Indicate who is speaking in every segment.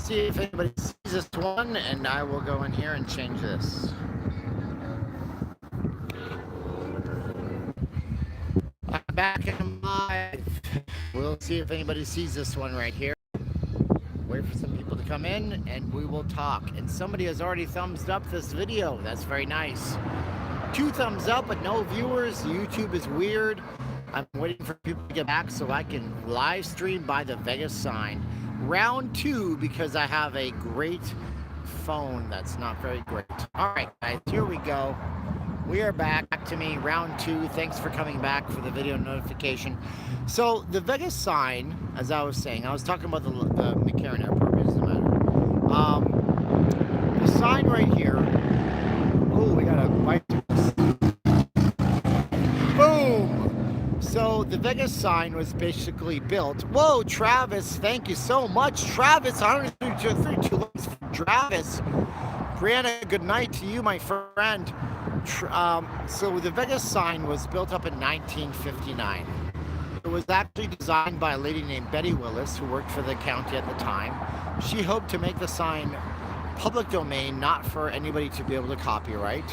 Speaker 1: See if anybody sees this one, and I will go in here and change this. I'm back and live. We'll see if anybody sees this one right here. Wait for some people to come in, and we will talk. And somebody has already thumbs up this video. That's very nice. 2 thumbs up, but no viewers. YouTube is weird. I'm waiting for people to get back so I can live stream by the Vegas sign. Round 2, because I have a great phone that's not very great. All right, guys, here we go. We are back to me, round 2. Thanks for coming back for the video notification. So the Vegas sign, as I was saying, I was talking about the McCarran Airport, it doesn't matter. The sign right here. Oh, we got a bite to this. Boom! So the Vegas sign was basically built. Whoa, Travis, thank you so much. Travis, 132 likes for Travis. Brianna, good night to you, my friend. So the Vegas sign was built up in 1959. It was actually designed by a lady named Betty Willis, who worked for the county at the time. She hoped to make the sign public domain, not for anybody to be able to copyright.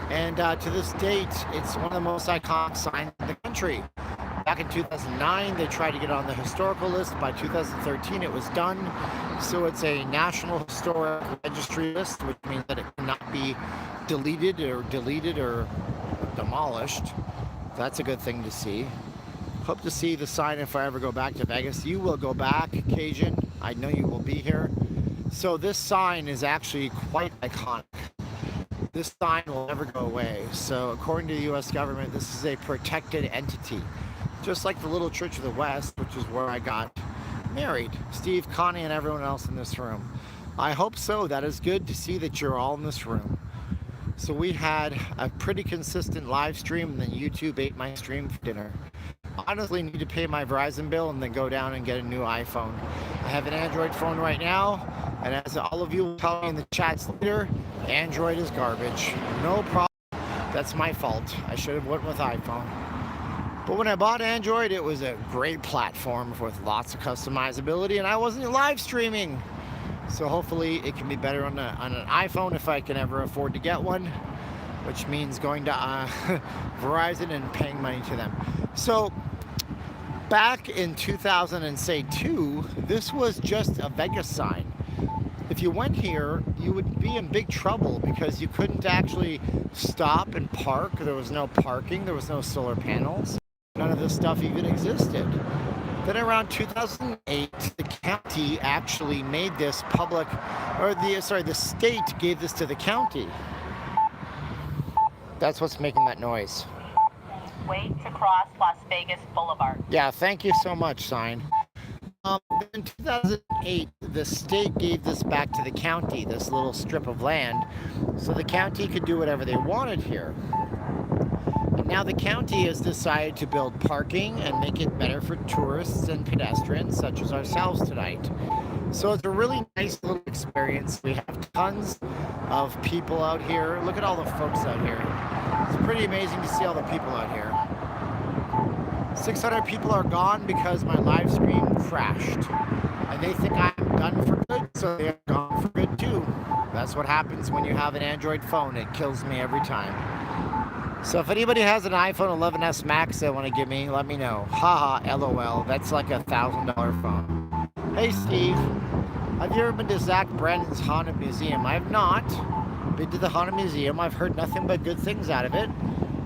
Speaker 1: And to this date, it's one of the most iconic signs in the country. Back in 2009, they tried to get it on the historical list. By 2013, it was done. So it's a National Historic Registry list, which means that it cannot be deleted or demolished. That's a good thing to see. Hope to see the sign if I ever go back to Vegas. You will go back, Cajun. I know you will be here. So this sign is actually quite iconic. This sign will never go away. So according to the U.S. government, this is a protected entity. Just like the Little Church of the West, which is where I got married. Steve, Connie, and everyone else in this room. I hope so. That is good to see that you're all in this room. So we had a pretty consistent live stream, and then YouTube ate my stream for dinner. I honestly need to pay my Verizon bill and then go down and get a new iPhone. I have an Android phone right now, and as all of you will tell me in the chats later, Android is garbage. No problem. That's my fault. I should have went with iPhone. But when I bought Android, it was a great platform with lots of customizability, and I wasn't live streaming. So hopefully it can be better on an iPhone if I can ever afford to get one, which means going to Verizon and paying money to them. So back in 2002, this was just a Vegas sign. If you went here, you would be in big trouble because you couldn't actually stop and park. There was no parking. There was no solar panels. None of this stuff even existed. Then around 2008, the county actually made this public, or the state gave this to the county. That's what's making that noise.
Speaker 2: Wait to cross Las Vegas Boulevard.
Speaker 1: Yeah, thank you so much, sign. In 2008, the state gave this back to the county, this little strip of land, so the county could do whatever they wanted here. And now the county has decided to build parking and make it better for tourists and pedestrians such as ourselves tonight. So it's a really nice little experience. We have tons of people out here. Look at all the folks out here. It's pretty amazing to see all the people out here. 600 people are gone because my live stream crashed. And they think I'm done for good, so they're gone for good too. That's what happens when you have an Android phone. It kills me every time. So if anybody has an iPhone 11s Max they want to give me, let me know. Haha, LOL. That's like a $1,000 phone. Hey Steve, have you ever been to Zach Brandon's Haunted Museum? I have not been to the Haunted Museum. I've heard nothing but good things out of it.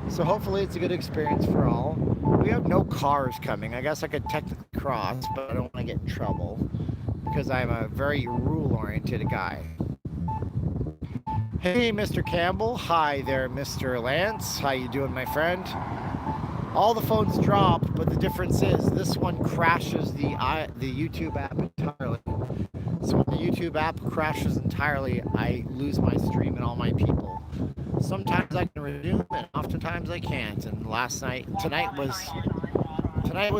Speaker 1: So hopefully it's a good experience for all. We have no cars coming. I guess I could technically cross, but I don't want to get in trouble because I'm a very rule-oriented guy. Hey, Mr. Campbell. Hi there, Mr. Lance. How you doing, my friend? All the phones drop, but the difference is this one crashes the YouTube app entirely. So when the YouTube app crashes entirely, I lose my stream and all my people. Sometimes I can resume, and oftentimes I can't. And tonight was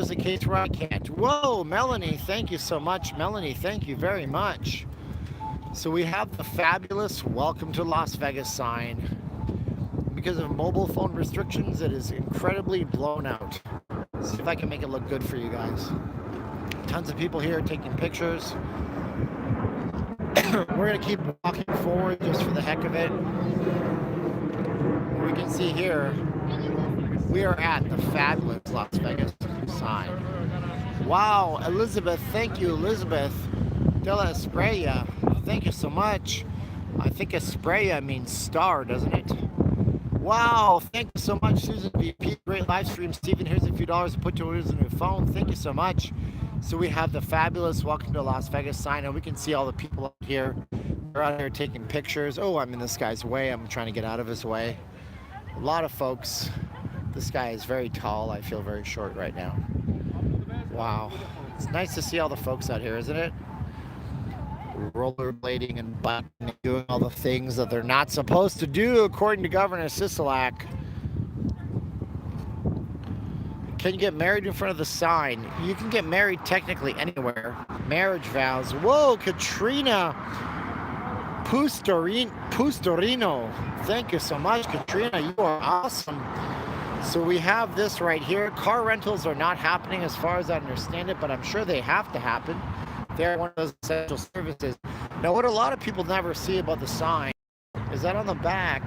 Speaker 1: the case where I can't. Whoa, Melanie, thank you so much. Melanie, thank you very much. So we have the fabulous Welcome to Las Vegas sign. Because of mobile phone restrictions, it is incredibly blown out. Let's see if I can make it look good for you guys. Tons of people here taking pictures. We're going to keep walking forward just for the heck of it. We can see here, we are at the fabulous Las Vegas sign. Wow, Elizabeth, thank you, Elizabeth. De la Esprella, thank you so much. I think Esprella means star, doesn't it? Wow, thank you so much, Susan VP. Great live stream. Steven, here's a few dollars to put towards a new phone. Thank you so much. So we have the fabulous Welcome to Las Vegas sign, and we can see all the people out here. They're out here taking pictures. Oh, I'm in this guy's way. I'm trying to get out of his way. A lot of folks. This guy is very tall. I feel very short right now. Wow. It's nice to see all the folks out here, isn't it? Rollerblading and biking and doing all the things that they're not supposed to do according to Governor Sisolak. Can you get married in front of the sign? You can get married technically anywhere. Marriage vows. Whoa, Katrina Pustorino. Thank you so much, Katrina. You are awesome. So we have this right here. Car rentals are not happening as far as I understand it, but I'm sure they have to happen. They're one of those essential services. Now, what a lot of people never see about the sign is that on the back,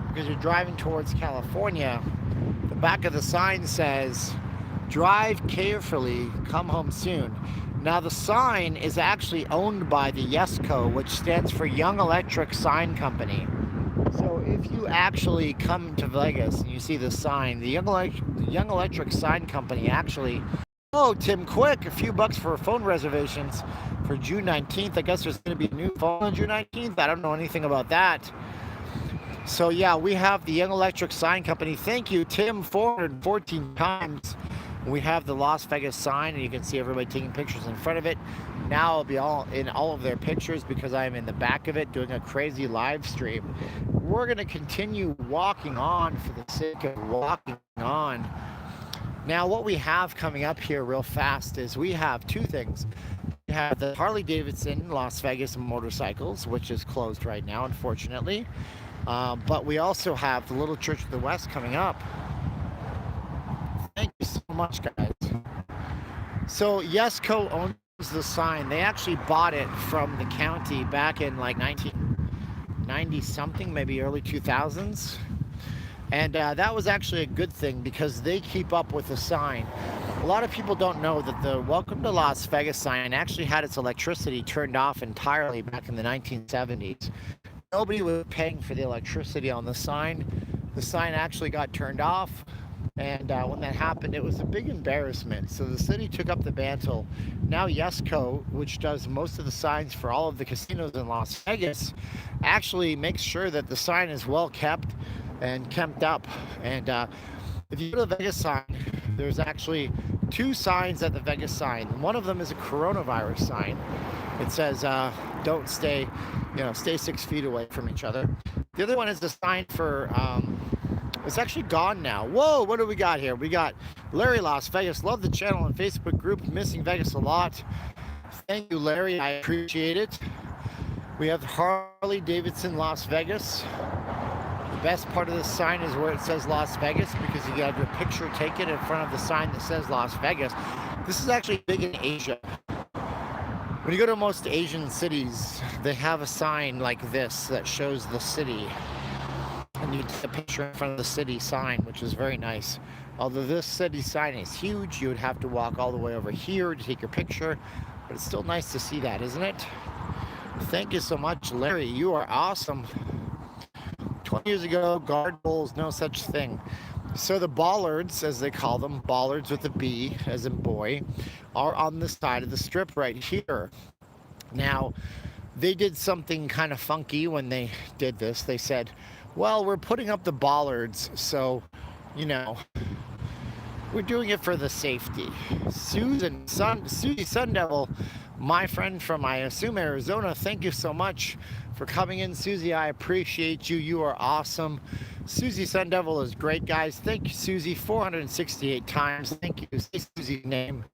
Speaker 1: because you're driving towards California, the back of the sign says, drive carefully, come home soon. Now, the sign is actually owned by the YESCO, which stands for Young Electric Sign Company. So if you actually come to Vegas and you see the sign, the Young Electric Sign Company actually... Oh, Tim Quick, a few bucks for phone reservations for June 19th. I guess there's going to be a new phone on June 19th. I don't know anything about that. So yeah, we have the Young Electric Sign Company. Thank you, Tim, 414 times. We have the Las Vegas sign, and you can see everybody taking pictures in front of it. Now I'll be all in all of their pictures because I'm in the back of it doing a crazy live stream. We're going to continue walking on for the sake of walking on. Now, what we have coming up here real fast is we have two things. We have the Harley-Davidson Las Vegas motorcycles, which is closed right now, unfortunately. But we also have the Little Church of the West coming up. Thank you so much, guys. So, YESCO owns the sign. They actually bought it from the county back in like 1990-something, maybe early 2000s. And that was actually a good thing because they keep up with the sign. A lot of people don't know that the Welcome to Las Vegas sign actually had its electricity turned off entirely back in the 1970s. Nobody was paying for the electricity on the sign. The sign actually got turned off. And when that happened, it was a big embarrassment. So the city took up the mantle. Now YESCO, which does most of the signs for all of the casinos in Las Vegas, actually makes sure that the sign is well kept and kept up. And if you go to the Vegas sign, there's actually two signs at the Vegas sign. One of them is a coronavirus sign. It says, don't stay 6 feet away from each other. The other one is the sign for, it's actually gone now. Whoa, what do we got here? We got Larry Las Vegas. Love the channel and Facebook group. Missing Vegas a lot. Thank you, Larry. I appreciate it. We have Harley Davidson Las Vegas. The best part of this sign is where it says Las Vegas because you got your picture taken in front of the sign that says Las Vegas. This is actually big in Asia. When you go to most Asian cities, they have a sign like this that shows the city. And you take a picture in front of the city sign, which is very nice. Although this city sign is huge, you would have to walk all the way over here to take your picture. But it's still nice to see that, isn't it? Thank you so much, Larry. You are awesome. 20 years ago, guard bulls, no such thing. So the bollards, as they call them, bollards with a B, as in boy, are on the side of the strip right here. Now, they did something kind of funky when they did this. They said, well, we're putting up the bollards, so, we're doing it for the safety. Susie Sun Devil, my friend from, I assume, Arizona, thank you so much for coming in. Susie, I appreciate you. You are awesome. Susie Sun Devil is great, guys. Thank you, Susie, 468 times. Thank you. Say Susie's name.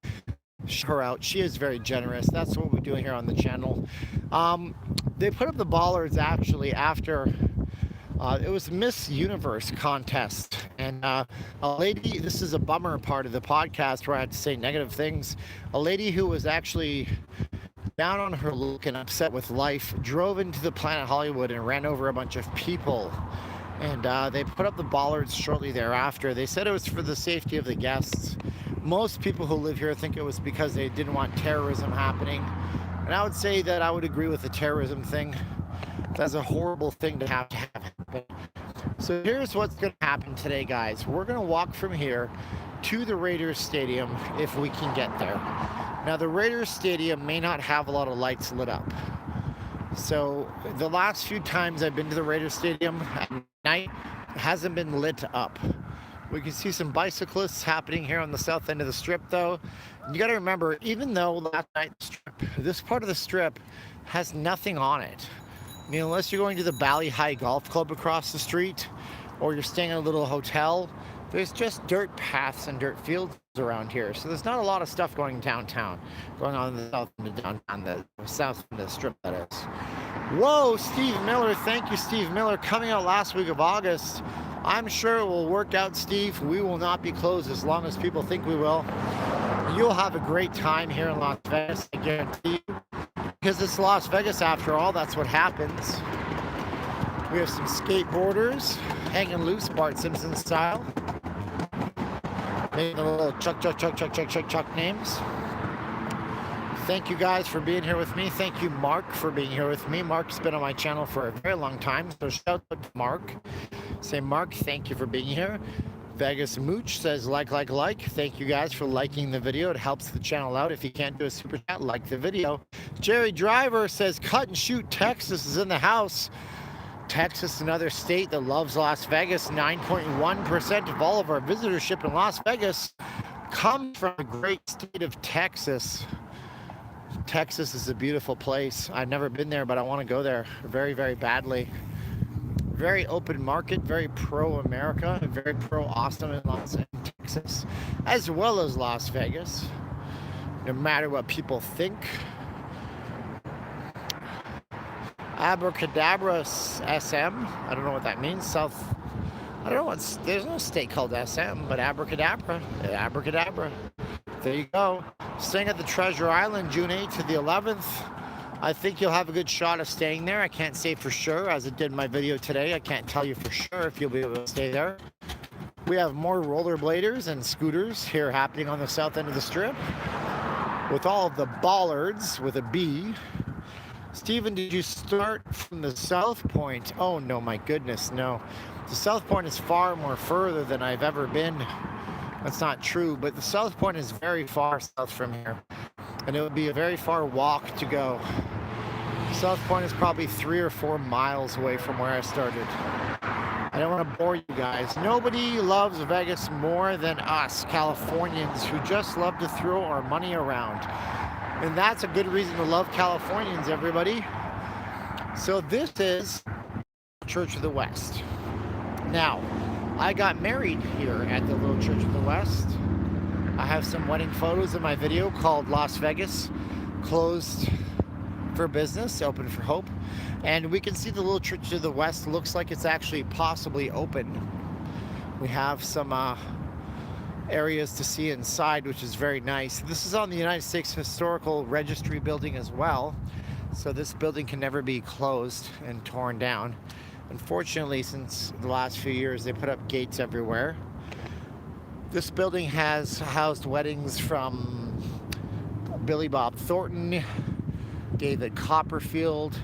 Speaker 1: Shout her out. She is very generous. That's what we're doing here on the channel. They put up the bollards actually after it was Miss Universe contest, and a lady, this is a bummer part of the podcast where I had to say negative things, a lady who was actually down on her luck and upset with life, drove into the Planet Hollywood and ran over a bunch of people. And they put up the bollards shortly thereafter. They said it was for the safety of the guests. Most people who live here think it was because they didn't want terrorism happening. And I would say that I would agree with the terrorism thing. That's a horrible thing to have happen. So here's what's going to happen today, guys. We're going to walk from here to the Raiders Stadium if we can get there. Now, the Raiders Stadium may not have a lot of lights lit up. So the last few times I've been to the Raiders Stadium at night, it hasn't been lit up. We can see some bicyclists happening here on the south end of the strip, though. And you got to remember, even though last night this part of the strip has nothing on it. I mean, unless you're going to the Bally High Golf Club across the street, or you're staying in a little hotel, there's just dirt paths and dirt fields around here. So there's not a lot of stuff going downtown, going on in the south end of downtown, the south end of the strip, that is. Whoa, Steve Miller. Thank you, Steve Miller. Coming out last week of August. I'm sure it will work out, Steve. We will not be closed as long as people think we will. You'll have a great time here in Las Vegas, I guarantee you. Because it's Las Vegas after all, that's what happens. We have some skateboarders hanging loose, Bart Simpson style. Making a little chuck names. Thank you guys for being here with me. Thank you, Mark, for being here with me. Mark's been on my channel for a very long time, so shout out to Mark. Say, Mark, thank you for being here. Vegas Mooch says like. Thank you guys for liking the video. It helps the channel out. If you can't do a super chat, like the video. Jerry Driver says Cut and Shoot Texas is in the house. Texas, another state that loves Las Vegas. 9.1% of all of our visitorship in Las Vegas comes from the great state of Texas. Texas is a beautiful place. I've never been there, but I want to go there very, very badly. Very open market, very pro-America, and very pro-Austin and Texas, as well as Las Vegas. No matter what people think. Abracadabra SM. I don't know what that means. South. I don't know what. There's no state called SM, but abracadabra. Abracadabra. There you go. Staying at the Treasure Island, June 8th to the 11th. I think you'll have a good shot of staying there. I can't say for sure, as it did in my video today. I can't tell you for sure if you'll be able to stay there. We have more rollerbladers and scooters here happening on the south end of the strip. With all of the bollards with a B. Steven, did you start from the South Point? Oh no, my goodness, no. The South Point is far more further than I've ever been. That's not true, but the South Point is very far south from here. And it would be a very far walk to go. South Point is probably 3 or 4 miles away from where I started. I don't want to bore you guys. Nobody loves Vegas more than us Californians who just love to throw our money around. And that's a good reason to love Californians, everybody. So this is Church of the West. Now, I got married here at the little Church of the West. I have some wedding photos in my video called Las Vegas Closed for Business, Open for Hope. And we can see the little Church of the West looks like it's actually possibly open. We have some areas to see inside, which is very nice. This is on the United States Historical Registry building as well. So this building can never be closed and torn down. Unfortunately, since the last few years, they put up gates everywhere. This building has housed weddings from Billy Bob Thornton, David Copperfield,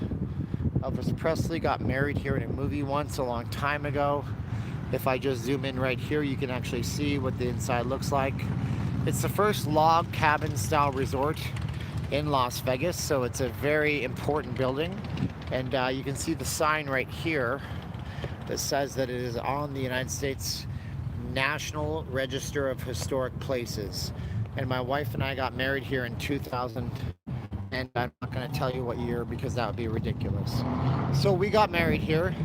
Speaker 1: Elvis Presley got married here in a movie once a long time ago. If I just zoom in right here, you can actually see what the inside looks like. It's the first log cabin style resort in Las Vegas, so it's a very important building. And you can see the sign right here that says that it is on the United States National Register of Historic Places. And my wife and I got married here in 2000, and I'm not going to tell you what year because that would be ridiculous. So we got married here,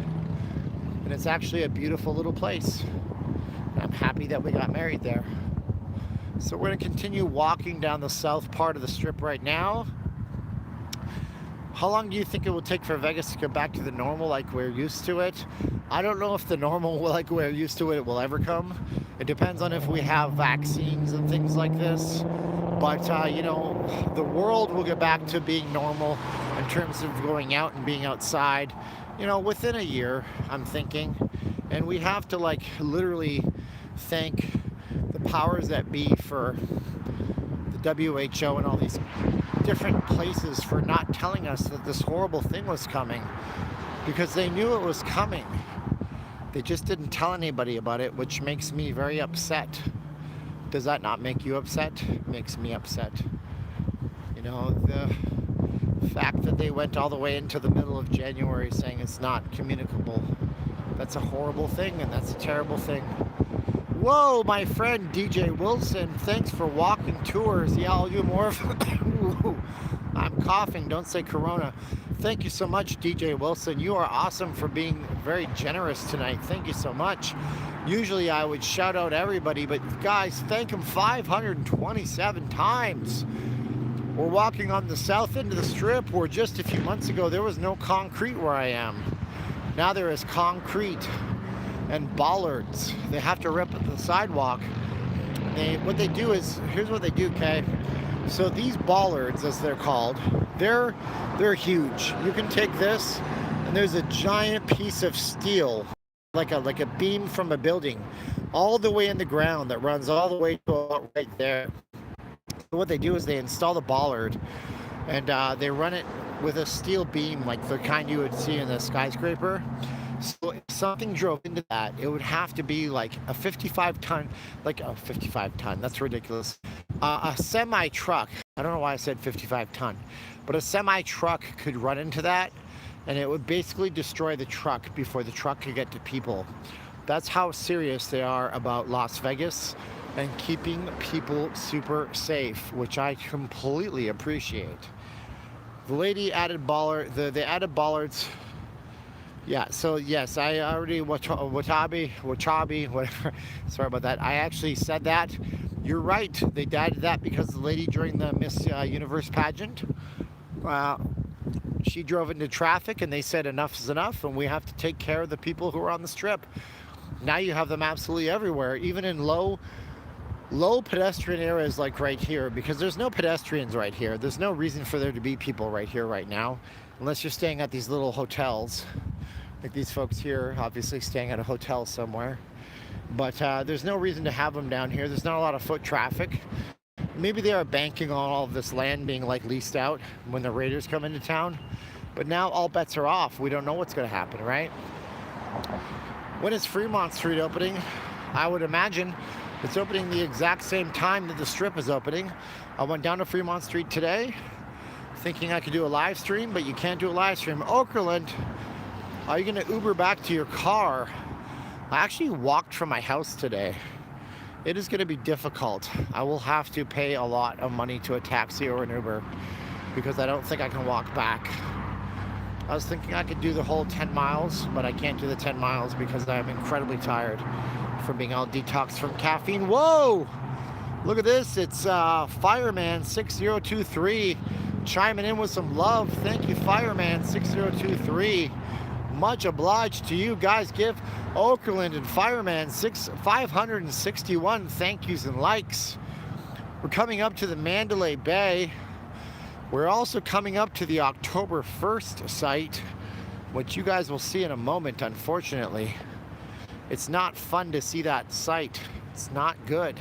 Speaker 1: and it's actually a beautiful little place. And I'm happy that we got married there. So we're going to continue walking down the south part of the strip right now. How long do you think it will take for Vegas to go back to the normal like we're used to it? I don't know if the normal like we're used to it will ever come. It depends on if we have vaccines and things like this. But, you know, the world will get back to being normal in terms of going out and being outside, you know, within a year, I'm thinking. And we have to, like, literally thank the powers that be for the WHO and all these different places for not telling us that this horrible thing was coming, because they knew it was coming. They just didn't tell anybody about it, which makes me very upset. Does that not make you upset? It makes me upset. You know, the fact that they went all the way into the middle of January saying it's not communicable, that's a horrible thing, and that's a terrible thing. Whoa, my friend DJ Wilson, thanks for walking tours. Yeah, I'll do more. I'm coughing, don't say corona. Thank you so much, DJ Wilson. You are awesome for being very generous tonight. Thank you so much. Usually I would shout out everybody, but guys, thank him 527 times. We're walking on the south end of the strip where just a few months ago there was no concrete where I am. Now there is concrete and bollards. They have to rip the sidewalk. What they do is, here's what they do, okay? So these bollards, as they're called, they're huge. You can take this, and there's a giant piece of steel, like a beam from a building, all the way in the ground that runs all the way to about right there. So what they do is they install the bollard, and they run it with a steel beam like the kind you would see in a skyscraper. So if something drove into that, it would have to be like a 55 ton, that's ridiculous. A semi truck, I don't know why I said 55 ton, but a semi truck could run into that, and it would basically destroy the truck before the truck could get to people. That's how serious they are about Las Vegas and keeping people super safe, which I completely appreciate. The lady added they added bollards. Yeah, so yes, I already, watabi, whatever, sorry about that. I actually said that. You're right, they added that because the lady during the Miss Universe pageant, she drove into traffic and they said enough is enough and we have to take care of the people who are on the strip. Now you have them absolutely everywhere, even in low pedestrian areas like right here, because there's no pedestrians right here. There's no reason for there to be people right here right now, unless you're staying at these little hotels. Like these folks here, obviously staying at a hotel somewhere. But there's no reason to have them down here. There's not a lot of foot traffic. Maybe they are banking on all of this land being like leased out when the Raiders come into town. But now all bets are off. We don't know what's going to happen, right? When is Fremont Street opening? I would imagine it's opening the exact same time that the strip is opening. I went down to Fremont Street today thinking I could do a live stream, but you can't do a live stream. Okerlund, are you going to Uber back to your car? I actually walked from my house today. It is going to be difficult. I will have to pay a lot of money to a taxi or an Uber because I don't think I can walk back. I was thinking I could do the whole 10 miles, but I can't do the 10 miles because I'm incredibly tired from being all detoxed from caffeine. Whoa! Look at this. It's Fireman 6023 chiming in with some love. Thank you, Fireman 6023. Much obliged to you guys. Give Okerlund and Fireman 561 thank yous and likes. We're coming up to the Mandalay Bay. We're also coming up to the October 1st site, which you guys will see in a moment, unfortunately. It's not fun to see that site. It's not good.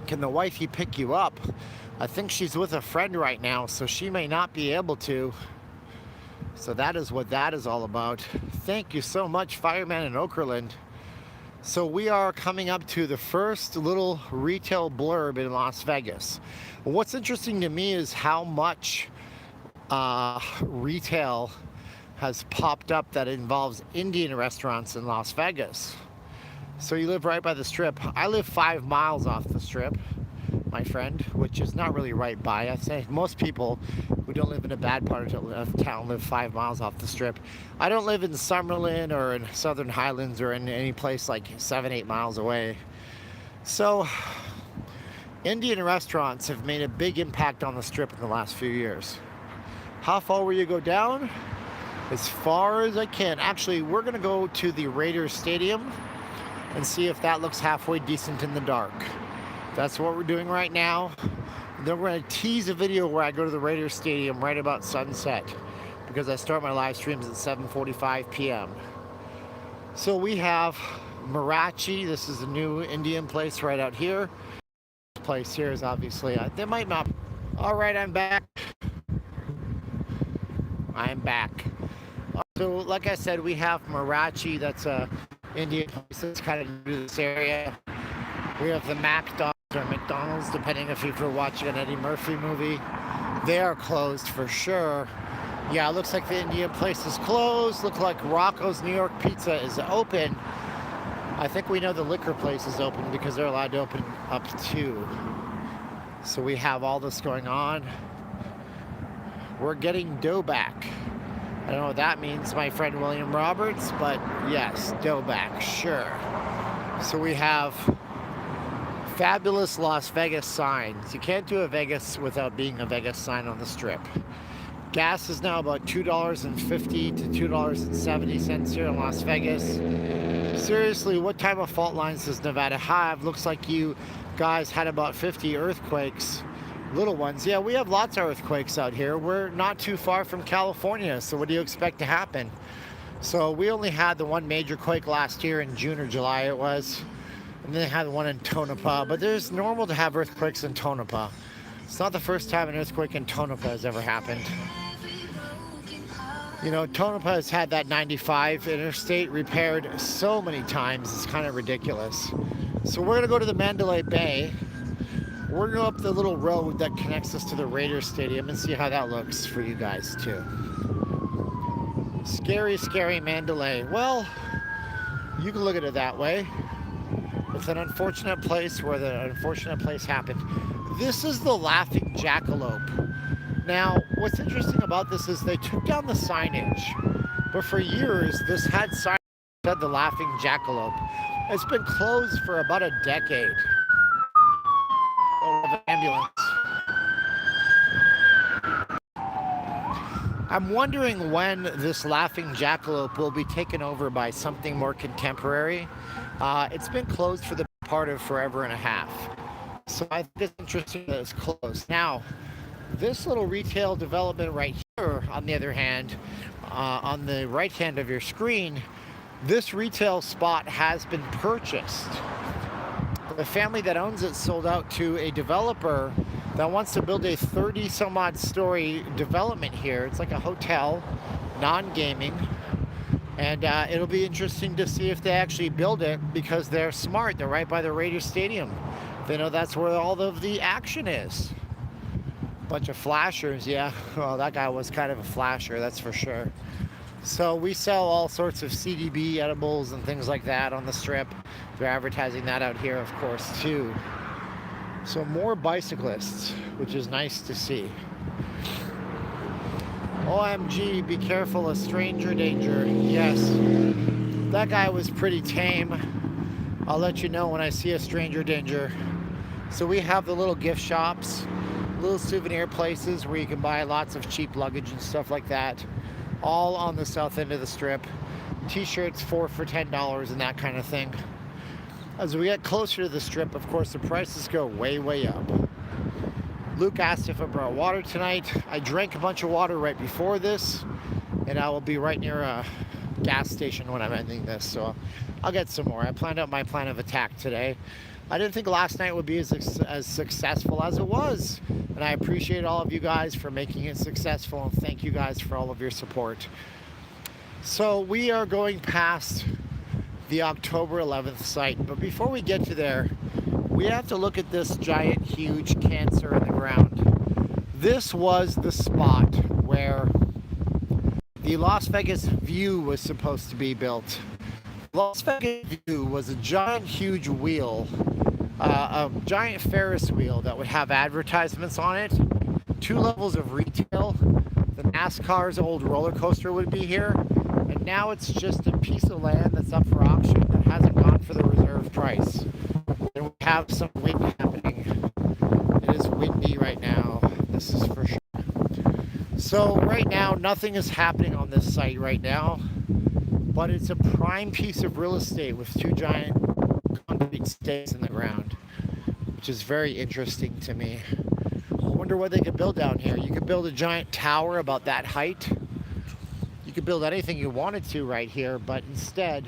Speaker 1: Can the wifey pick you up? I think she's with a friend right now, so she may not be able to. So that is what that is all about. Thank you so much, Fireman and Okerlund. So we are coming up to the first little retail blurb in Las Vegas. What's interesting to me is how much retail has popped up that involves Indian restaurants in Las Vegas. So you live right by the strip. I live 5 miles off the strip, my friend, which is not really right by. I'd say most people who don't live in a bad part of town live 5 miles off the strip. I don't live in Summerlin or in Southern Highlands or in any place like 7-8 miles away. So Indian restaurants have made a big impact on the strip in the last few years. How far will you go down? As far as I can. Actually, we're going to go to the Raiders Stadium and see if that looks halfway decent in the dark. That's what we're doing right now. Then we're going to tease a video where I go to the Raiders Stadium right about sunset, because I start my live streams at 7:45 p.m. So we have Marachi. This is a new Indian place right out here. This place here is obviously, they might not. All right, I'm back. I'm back. So like I said, we have Marachi. That's a Indian place that's kind of new to this area. We have the McDonald's or McDonald's, depending if you're watching an Eddie Murphy movie. They are closed for sure. Yeah, it looks like the Indian place is closed. Looks like Rocco's New York Pizza is open. I think we know the liquor place is open because they're allowed to open up too. So we have all this going on. We're getting dough back. I don't know what that means, my friend William Roberts, but yes, dough back, sure. So we have fabulous Las Vegas signs. You can't do a Vegas without being a Vegas sign on the Strip. Gas is now about $2.50 to $2.70 here in Las Vegas. Seriously, what type of fault lines does Nevada have? Looks like you guys had about 50 earthquakes. Little ones. Yeah, we have lots of earthquakes out here. We're not too far from California, so what do you expect to happen? So we only had the one major quake last year in June or July it was. And then they had one in Tonopah, but it's normal to have earthquakes in Tonopah. It's not the first time an earthquake in Tonopah has ever happened. You know, Tonopah has had that 95 interstate repaired so many times, it's kind of ridiculous. So we're gonna go to the Mandalay Bay. We're gonna go up the little road that connects us to the Raiders Stadium and see how that looks for you guys too. Scary, scary Mandalay. Well, you can look at it that way. It's an unfortunate place where the unfortunate place happened. This is the Laughing Jackalope. Now, what's interesting about this is they took down the signage, but for years this had signage that said the Laughing Jackalope. It's been closed for about a decade. Oh, we have an ambulance. I'm wondering when this Laughing Jackalope will be taken over by something more contemporary. It's been closed for the part of forever and a half. So I think it's interesting that it's closed. Now, this little retail development right here, on the other hand, on the right hand of your screen, this retail spot has been purchased. The family that owns it sold out to a developer that wants to build a 30-some-odd story development here. It's like a hotel, non-gaming, and it'll be interesting to see if they actually build it because they're smart. They're right by the Raiders Stadium. They know that's where all of the action is. Bunch of flashers, yeah. Well, that guy was kind of a flasher, that's for sure. So we sell all sorts of CDB edibles and things like that on the Strip. They're advertising that out here, of course, too. So more bicyclists, which is nice to see. OMG, be careful of stranger danger. Yes, that guy was pretty tame. I'll let you know when I see a stranger danger. So we have the little gift shops, little souvenir places where you can buy lots of cheap luggage and stuff like that. All on the south end of the Strip. T-shirts 4 for $10 and that kind of thing. As we get closer to the Strip, of course, the prices go way, way up. Luke asked if I brought water tonight. I drank a bunch of water right before this, and I will be right near a gas station when I'm ending this, so I'll get some more. I planned out my plan of attack today. I didn't think last night would be as successful as it was, and I appreciate all of you guys for making it successful, and thank you guys for all of your support. So we are going past the October 11th site, but before we get to there, we have to look at this giant, huge cancer in the ground. This was the spot where the Las Vegas View was supposed to be built. Las Vegas View was a giant, huge wheel, a giant Ferris wheel that would have advertisements on it, 2 levels of retail. The NASCAR's old roller coaster would be here, and now it's just a piece of land that's up for auction that hasn't gone for the reserve price. And we have some wind happening. It is windy right now, this is for sure. So right now, nothing is happening on this site right now, but it's a prime piece of real estate with 2 giant concrete stakes in the ground. which is very interesting to me. I wonder what they could build down here. You could build a giant tower about that height. You could build anything you wanted to right here, but instead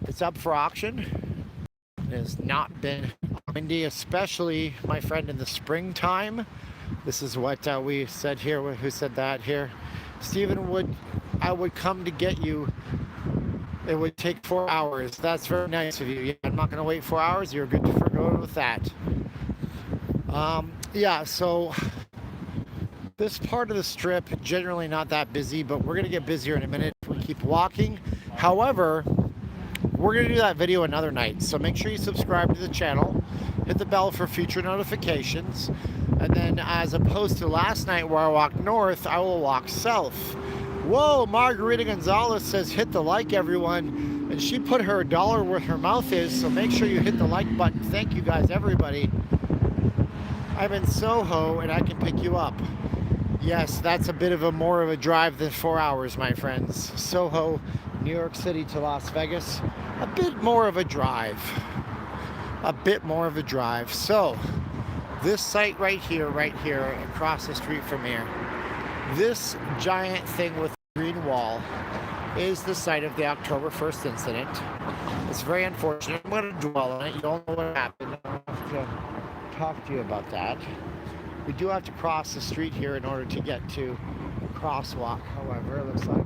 Speaker 1: it's up for auction. It has not been windy, especially, my friend, in the springtime. This is what we said here. Who said that here? Steven, I would come to get you. It would take 4 hours. That's very nice of you. Yeah, I'm not going to wait 4 hours. You're good to go with that. Yeah, so this part of the strip, generally not that busy, but we're going to get busier in a minute if we keep walking. However, we're going to do that video another night. So make sure you subscribe to the channel. Hit the bell for future notifications. And then, as opposed to last night where I walked north, I will walk south. Whoa, Margarita Gonzalez says hit the like, everyone. And she put her $1 where her mouth is, so make sure you hit the like button. Thank you guys, everybody. I'm in Soho and I can pick you up. Yes, that's a bit of more of a drive than 4 hours, my friends. Soho, New York City to Las Vegas, a bit more of a drive. A bit more of a drive. So, this site right here, across the street from here, this giant thing with the green wall is the site of the October 1st incident. It's very unfortunate. I'm going to dwell on it. You don't know what happened. I don't have to talk to you about that. We do have to cross the street here in order to get to the crosswalk, however, it looks like.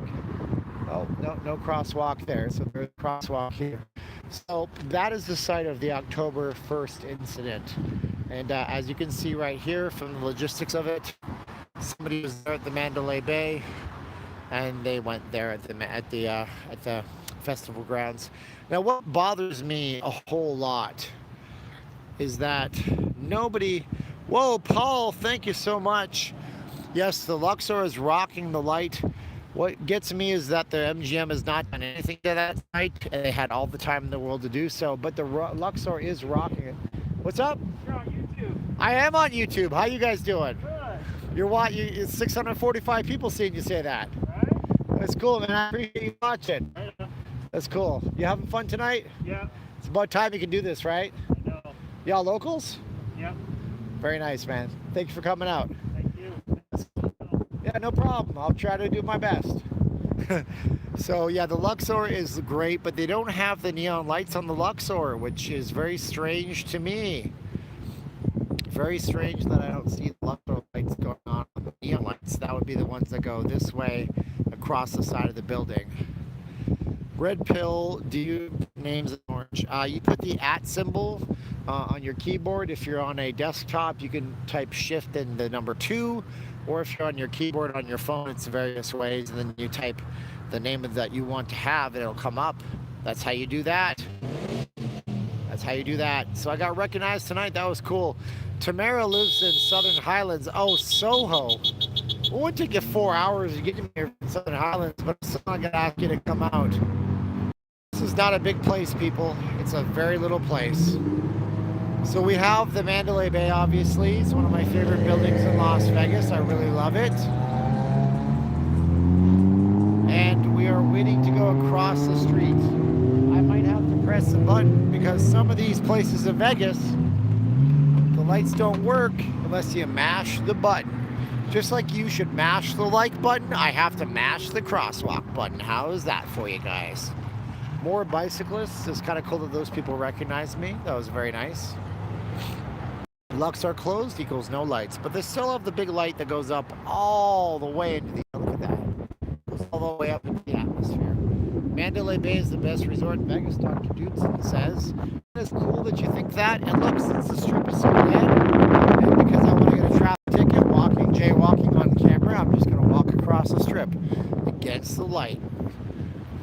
Speaker 1: Oh, no crosswalk there, so there's a crosswalk here. So that is the site of the October 1st incident. And as you can see right here from the logistics of it, somebody was there at the Mandalay Bay, and they went there at the festival grounds. Now, what bothers me a whole lot is that nobody. Whoa, Paul! Thank you so much. Yes, the Luxor is rocking the light. What gets me is that the MGM has not done anything to that site, and they had all the time in the world to do so. But the Luxor is rocking it. What's up?
Speaker 3: You're on YouTube.
Speaker 1: I am on YouTube. How you guys doing?
Speaker 3: Good.
Speaker 1: You're watching. It's 645 people seeing you say that.
Speaker 3: Right?
Speaker 1: That's cool, man. I appreciate you watching.
Speaker 3: Right.
Speaker 1: That's cool. You having fun tonight?
Speaker 3: Yeah.
Speaker 1: It's about time you can do this, right?
Speaker 3: I know.
Speaker 1: Y'all locals?
Speaker 3: Yeah.
Speaker 1: Very nice, man. Thank you for coming out.
Speaker 3: Thank you.
Speaker 1: Yeah, no problem. I'll try to do my best. So yeah, the Luxor is great, but they don't have the neon lights on the Luxor, which is very strange to me. Very strange that I don't see the Luxor lights going on the neon lights. That would be the ones that go this way across the side of the building. Red pill, do you names in orange? You put the @ symbol on your keyboard. If you're on a desktop, you can type shift and the number 2, or if you're on your keyboard on your phone, it's various ways, and then you type the name that you want to have and it'll come up. That's how you do that. That's how you do that. So I got recognized tonight. That was cool. Tamara lives in Southern Highlands. Oh, Soho. It wouldn't take you 4 hours to get here from Southern Highlands, but I'm still not gonna ask you to come out. This is not a big place, people. It's a very little place. So we have the Mandalay Bay, obviously. It's one of my favorite buildings in Las Vegas. I really love it. And we are waiting to go across the street. I might have to press the button because some of these places in Vegas, the lights don't work unless you mash the button. Just like you should mash the like button, I have to mash the crosswalk button. How is that for you guys? More bicyclists. It's kind of cool that those people recognize me. That was very nice. Luxor closed equals no lights, but they still have the big light that goes up all the way into the, look at that. Goes all the way up into the atmosphere. Mandalay Bay is the best resort in Vegas, Dr. Dudson says. It's cool that you think that, and look, since the strip is so dead, and because I want to get a traffic ticket jaywalking on camera, I'm just going to walk across the strip against the light.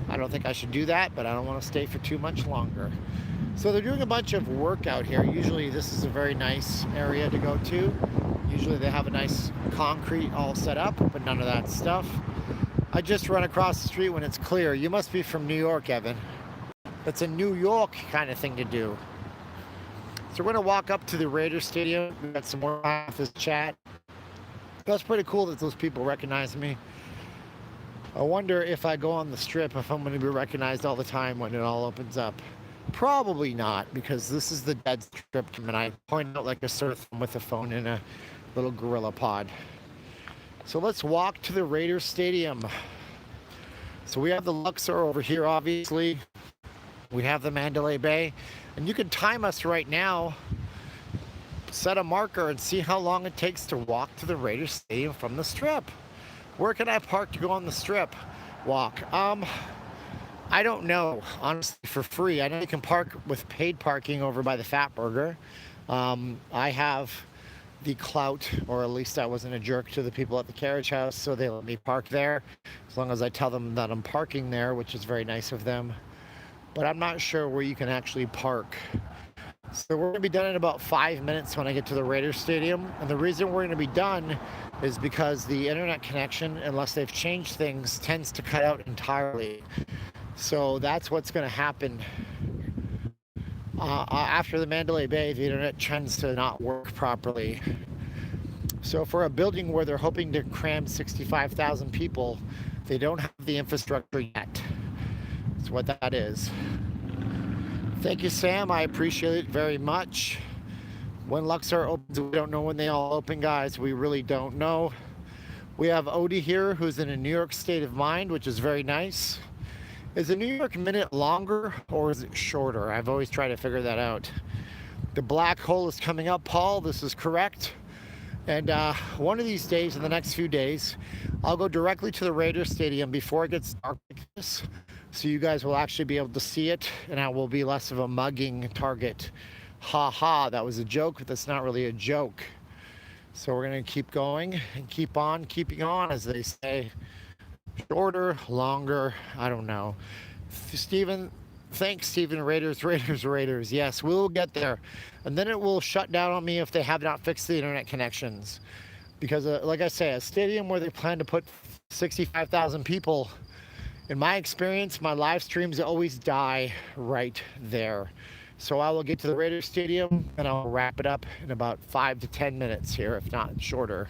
Speaker 1: I don't think I should do that, but I don't want to stay for too much longer. So they're doing a bunch of work out here. Usually this is a very nice area to go to. Usually they have a nice concrete all set up, but none of that stuff. I just run across the street when it's clear. You must be from New York, Evan. That's a New York kind of thing to do. So we're going to walk up to the Raiders Stadium. We've got some more office chat. That's pretty cool that those people recognize me. I wonder if I go on the strip if I'm going to be recognized all the time when it all opens up. Probably not, because this is the dead strip, and I point out like a surf with a phone in a little gorilla pod. So let's walk to the Raiders Stadium. So we have the Luxor over here, obviously. We have the Mandalay Bay, and you can time us right now, set a marker, and see how long it takes to walk to the Raiders Stadium from the strip. Where can I park to go on the strip? Walk. I don't know, honestly, for free. I know you can park with paid parking over by the Fat Burger. I have the clout, or at least I wasn't a jerk to the people at the carriage house, so they let me park there, as long as I tell them that I'm parking there, which is very nice of them. But I'm not sure where you can actually park. So we're going to be done in about 5 minutes when I get to the Raiders Stadium. And the reason we're going to be done is because the internet connection, unless they've changed things, tends to cut out entirely. So that's what's going to happen. After the Mandalay Bay, the internet tends to not work properly. So for a building where they're hoping to cram 65,000 people, they don't have the infrastructure yet. That's what that is. Thank you, Sam. I appreciate it very much. When Luxor opens, we don't know when they all open, guys. We really don't know. We have Odie here, who's in a New York state of mind, which is very nice. Is the New York minute longer or is it shorter? I've always tried to figure that out. The black hole is coming up, Paul. This is correct. And one of these days, in the next few days, I'll go directly to the Raiders Stadium before it gets dark like this, so you guys will actually be able to see it, and I will be less of a mugging target. Ha ha, that was a joke, but that's not really a joke. So we're going to keep going and keep on keeping on, as they say. Shorter, longer, I don't know. Steven, thanks, Steven. Raiders. Yes, we'll get there. And then it will shut down on me if they have not fixed the internet connections. Because, like I say, a stadium where they plan to put 65,000 people, in my experience, my live streams always die right there. So I will get to the Raiders Stadium and I'll wrap it up in about 5 to 10 minutes here, if not shorter.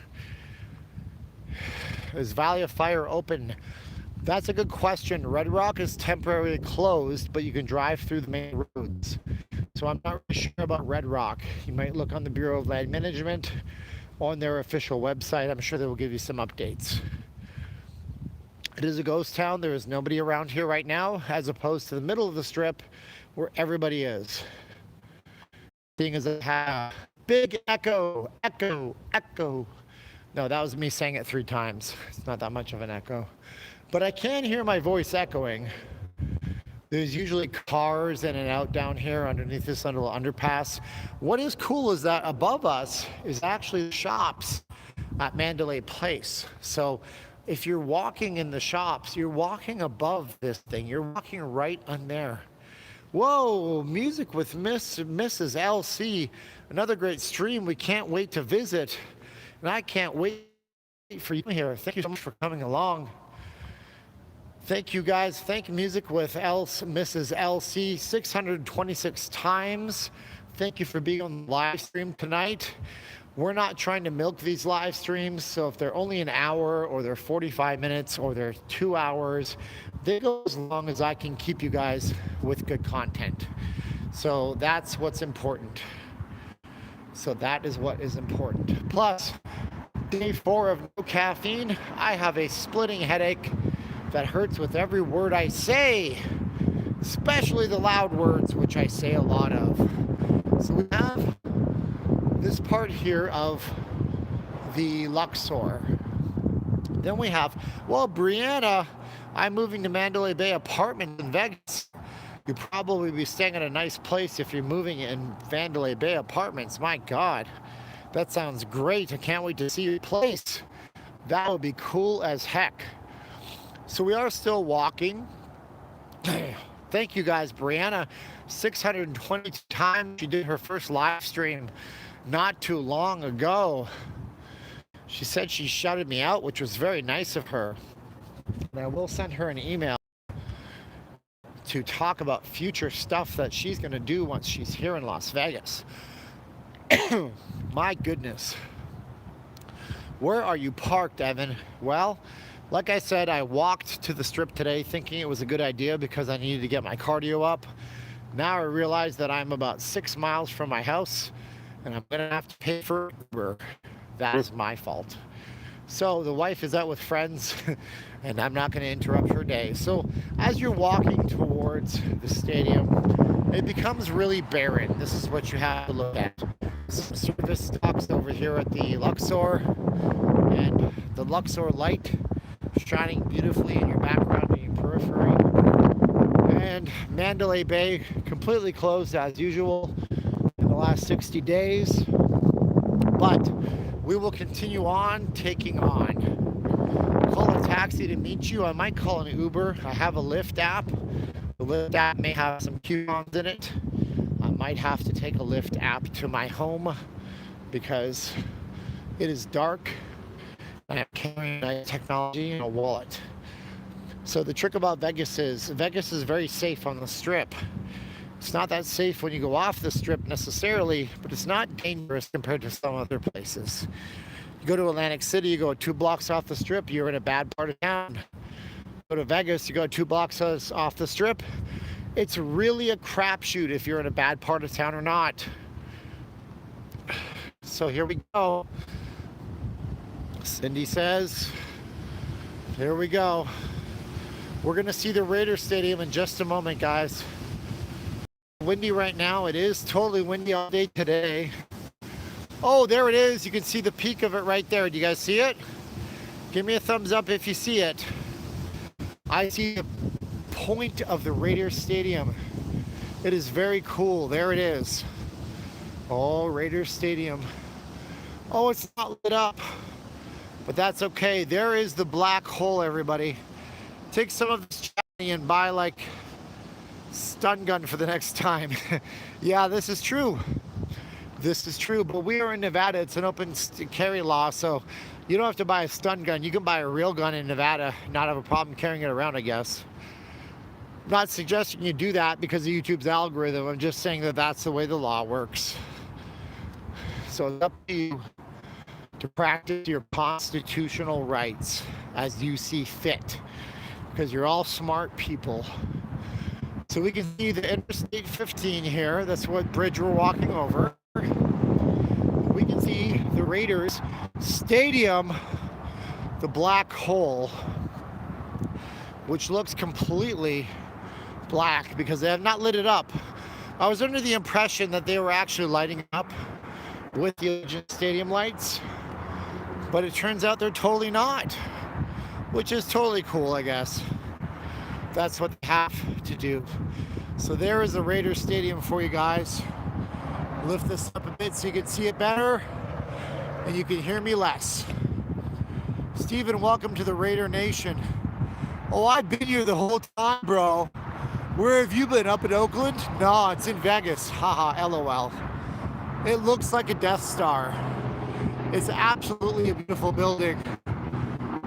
Speaker 1: Is Valley of Fire open? That's a good question. Red Rock is temporarily closed, but you can drive through the main roads. So I'm not really sure about Red Rock. You might look on the Bureau of Land Management on their official website. I'm sure they will give you some updates. It is a ghost town. There is nobody around here right now, as opposed to the middle of the strip where everybody is. Seeing as I have big echo. No, that was me saying it 3 times. It's not that much of an echo. But I can hear my voice echoing. There's usually cars in and out down here underneath this little underpass. What is cool is that above us is actually shops at Mandalay Place. So if you're walking in the shops, you're walking above this thing. You're walking right on there. Whoa, music with Mrs. LC. Another great stream we can't wait to visit. And I can't wait for you here. Thank you so much for coming along. Thank you, guys. Thank Music with Mrs. LC 626 times. Thank you for being on the live stream tonight. We're not trying to milk these live streams, so if they're only an hour or they're 45 minutes or they're 2 hours, they go as long as I can keep you guys with good content. So that's what's important. So that is what is important. Plus, day 4 of no caffeine, I have a splitting headache that hurts with every word I say, especially the loud words, which I say a lot of. So we have this part here of the Luxor. Then we have, well, Brianna, I'm moving to Mandalay Bay apartment in Vegas. You'll probably be staying at a nice place if you're moving in Mandalay Bay apartments. My God, that sounds great. I can't wait to see your place. That would be cool as heck. So we are still walking. Thank you guys. Brianna, 620 times. She did her first live stream not too long ago. She said she shouted me out, which was very nice of her. And I will send her an email to talk about future stuff that she's going to do once she's here in Las Vegas. My goodness. Where are you parked, Evan? Well, like I said, I walked to the strip today thinking it was a good idea because I needed to get my cardio up. Now I realize that I'm about 6 miles from my house and I'm gonna have to pay for Uber. That is my fault. So the wife is out with friends and I'm not gonna interrupt her day. So as you're walking towards the stadium, it becomes really barren. This is what you have to look at. Some service docks over here at the Luxor, and the Luxor light shining beautifully in your background and your periphery. And Mandalay Bay completely closed as usual in the last 60 days. But we will continue on taking on. Call a taxi to meet you. I might call an Uber. I have a Lyft app. The Lyft app may have some coupons in it. I might have to take a Lyft app to my home because it is dark and I'm carrying my technology in a wallet. So the trick about Vegas is very safe on the strip. It's not that safe when you go off the strip necessarily, but it's not dangerous compared to some other places. You go to Atlantic City, you go 2 blocks off the strip, you're in a bad part of town. Go to Vegas, you go 2 blocks off the strip. It's really a crapshoot if you're in a bad part of town or not. So here we go. Cindy says, here we go. We're gonna see the Raiders Stadium in just a moment, guys. Windy right now. It is totally windy all day today. Oh, there it is. You can see the peak of it right there. Do you guys see it? Give me a thumbs up if you see it. I see the point of the Raiders Stadium. It is very cool. There it is. Oh, Raiders Stadium. Oh, it's not lit up, but that's okay. There is the black hole, everybody. Take some of this chatting and buy like stun gun for the next time. Yeah, this is true. This is true, but we are in Nevada. It's an open carry law, so you don't have to buy a stun gun. You can buy a real gun in Nevada, not have a problem carrying it around, I guess. I'm not suggesting you do that because of YouTube's algorithm. I'm just saying that that's the way the law works. So it's up to you to practice your constitutional rights as you see fit, because you're all smart people. So we can see the Interstate 15 here. That's what bridge we're walking over. We can see the Raiders Stadium, the black hole, which looks completely black because they have not lit it up. I was under the impression that they were actually lighting up with the Allegiant Stadium lights, but it turns out they're totally not, which is totally cool, I guess. That's what they have to do. So there is the Raiders Stadium for you guys. Lift this up a bit so you can see it better and you can hear me less. Steven, welcome to the Raider Nation. Oh, I've been here the whole time, bro. Where have you been? Up in Oakland? No, it's in Vegas. Haha, LOL. It looks like a Death Star. It's absolutely a beautiful building.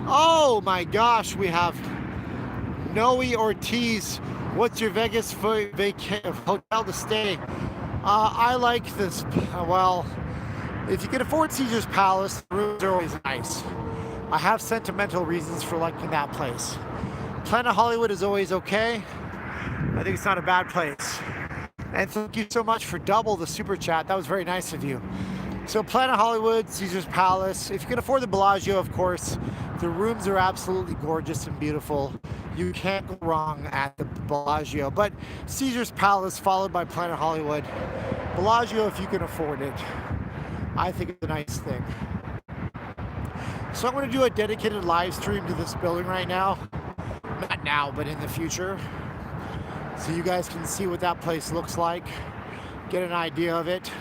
Speaker 1: Oh my gosh, we have Noe Ortiz. What's your Vegas hotel to stay? I like this. Well, if you can afford Caesar's Palace, the rooms are always nice. I have sentimental reasons for liking that place. Planet Hollywood is always okay. I think it's not a bad place. And thank you so much for double the super chat. That was very nice of you. So Planet Hollywood, Caesar's Palace. If you can afford the Bellagio, of course, the rooms are absolutely gorgeous and beautiful. You can't go wrong at the Bellagio. But Caesar's Palace followed by Planet Hollywood. Bellagio if you can afford it. I think it's a nice thing. So I'm going to do a dedicated live stream to this building right now. Not now, but in the future. So you guys can see what that place looks like. Get an idea of it.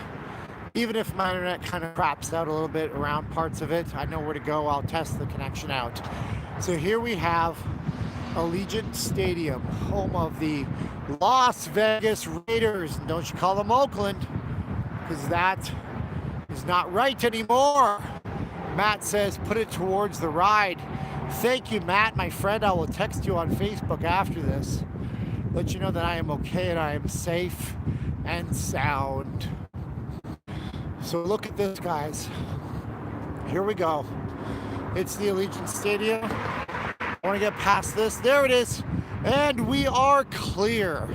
Speaker 1: Even if my internet kind of craps out a little bit around parts of it, I know where to go. I'll test the connection out. So here we have Allegiant Stadium, home of the Las Vegas Raiders. And don't you call them Oakland, because that is not right anymore. Matt says, put it towards the ride. Thank you, Matt, my friend. I will text you on Facebook after this. Let you know that I am okay and I am safe and sound. So look at this, guys. Here we go. It's the Allegiant Stadium. I want to get past this. There it is. And we are clear.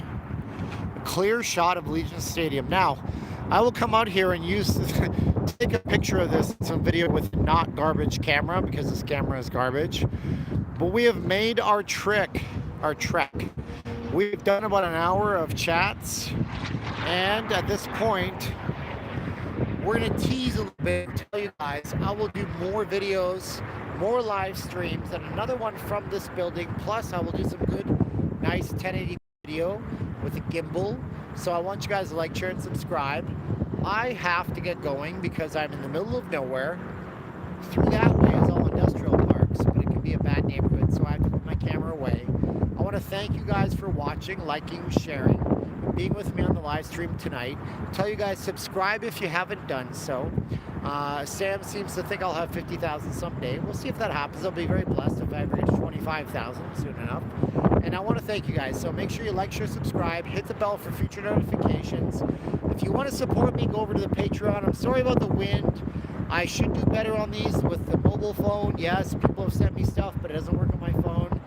Speaker 1: clear shot of Allegiant Stadium. Now, I will come out here and take a picture of this, some video with not garbage camera, because this camera is garbage. But we have made our trek. We've done about an hour of chats, and at this point, we're gonna tease a little bit and tell you guys I will do more videos, more live streams, and another one from this building. Plus, I will do some good, nice 1080 video with a gimbal. So I want you guys to like, share, and subscribe. I have to get going because I'm in the middle of nowhere. Through that way is all industrial parks, but it can be a bad neighborhood, so I have to put my camera away. I want to thank you guys for watching, liking, sharing, being with me on the live stream tonight. Tell you guys, subscribe if you haven't done so. Sam seems to think I'll have 50,000 someday. We'll see if that happens. I'll be very blessed if I ever reach 25,000 soon enough. And I want to thank you guys. So make sure you like, share, subscribe, hit the bell for future notifications. If you want to support me, go over to the Patreon. I'm sorry about the wind. I should do better on these with the mobile phone. Yes, people have sent me stuff, but it doesn't work on my phone.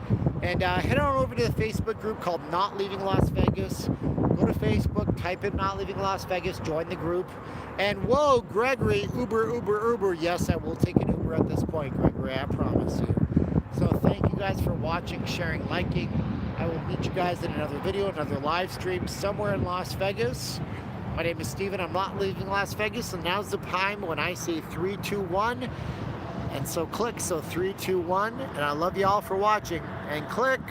Speaker 1: And head on over to the Facebook group called Not Leaving Las Vegas. Go to Facebook, type in Not Leaving Las Vegas, join the group. And whoa, Gregory, Uber. Yes, I will take an Uber at this point, Gregory, I promise you. So thank you guys for watching, sharing, liking. I will meet you guys in another video, another live stream somewhere in Las Vegas. My name is Steven. I'm not leaving Las Vegas, and now's the time when I say 3, 2, 1. And so click. So 3, 2, 1. And I love you all for watching. And click.